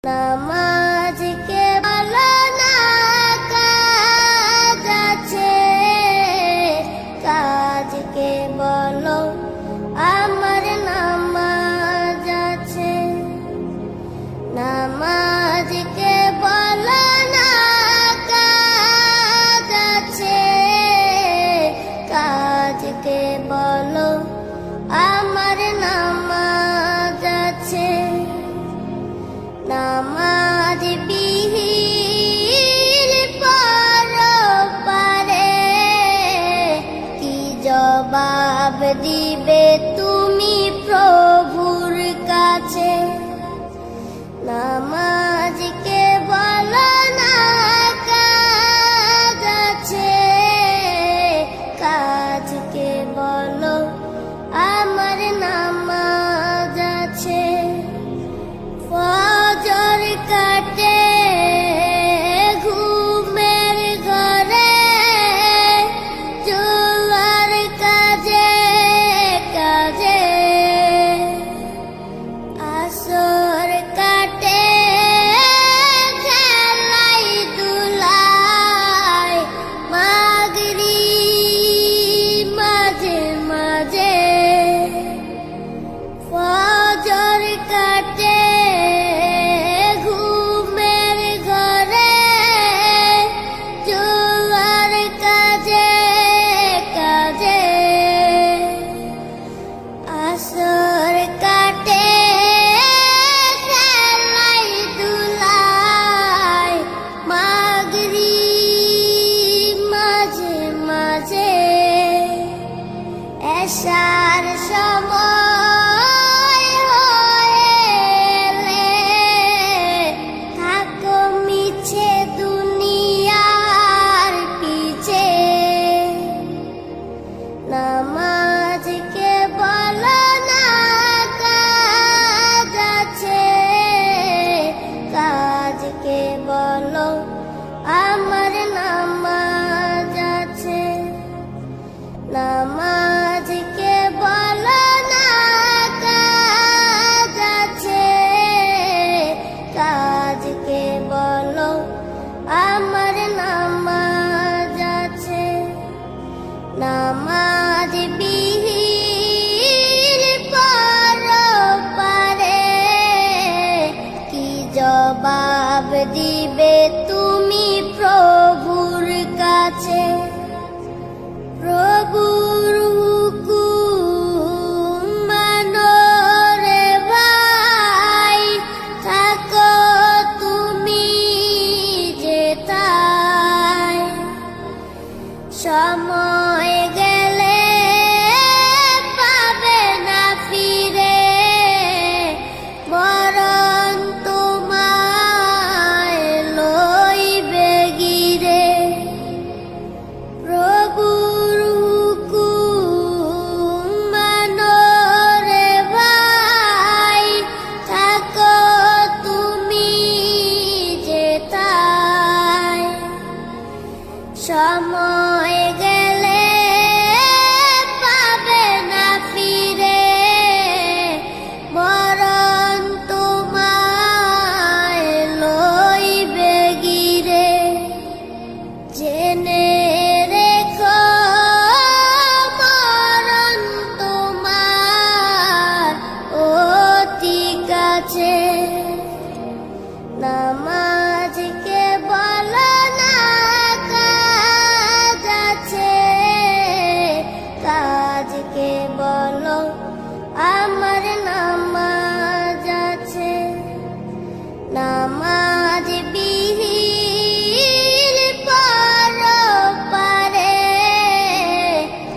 নামাজকে বলো না কাজ আছে, কাজকে বলো আমার নামাজ আছে। নামাজকে বলো না কাজ আছে, কাজকে বলো আমার নামাজ আছে। নামাজ বিহীন পরপারে কি জবাব দিবে তুমি প্রভুর কাছে? নামাজকে বলো না কাজ আছে, কাজকে বলো আমার নামাজ আছে। ফজর কাটে ঘুমের ঘরে, জোয়ার কাজে কাজে। আসর কাটে খেলাই দুলাই, মাগরিব মাঝে মাঝে। ফজর কাটে আসর কাটে খেলাই দুলাই, মাগরিব মাঝে মাঝে। এশার সময় হয়েলে থাকো মিছে দুনিয়ার পিছে। নামাজকে বলো না কাজ আছে, কাজকে বলো আমার নামাজ আছে। নামাজকে বলো না কাজ আছে, কাজকে বলো আমার নামাজ আছে। নামাজ বিহীন পরপারে কি জবাব দিবে তুমি প্রভুর কাছে? প্রভুর হুকুম মানো রে ভাই, থাকো তুমি যেথায়। সময় গেলে পাবে না ফিরে, মরণ তোমায় লইবে গিরে। প্রভুর হুকুম মানো রে ভাই, থাকো তুমি যেথায়। সময় গেলে পাবে না ফিরে, মরণ তোমায় লইবে গিরে। জেনে রেখো মরণ তোমার অতি কাছে। নামাজকে বলো না কাজ আছে, কাজকে বলো আমার নামাজ আছে। নামাজ বিহীন পরপারে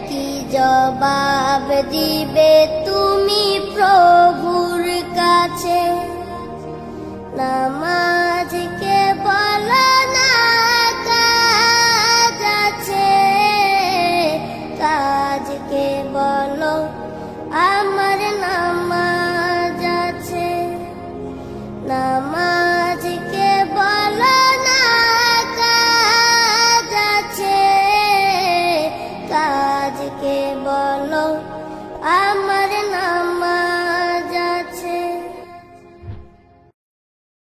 কি জবাব দিবে তুমি প্রভুর কাছে? নামাজ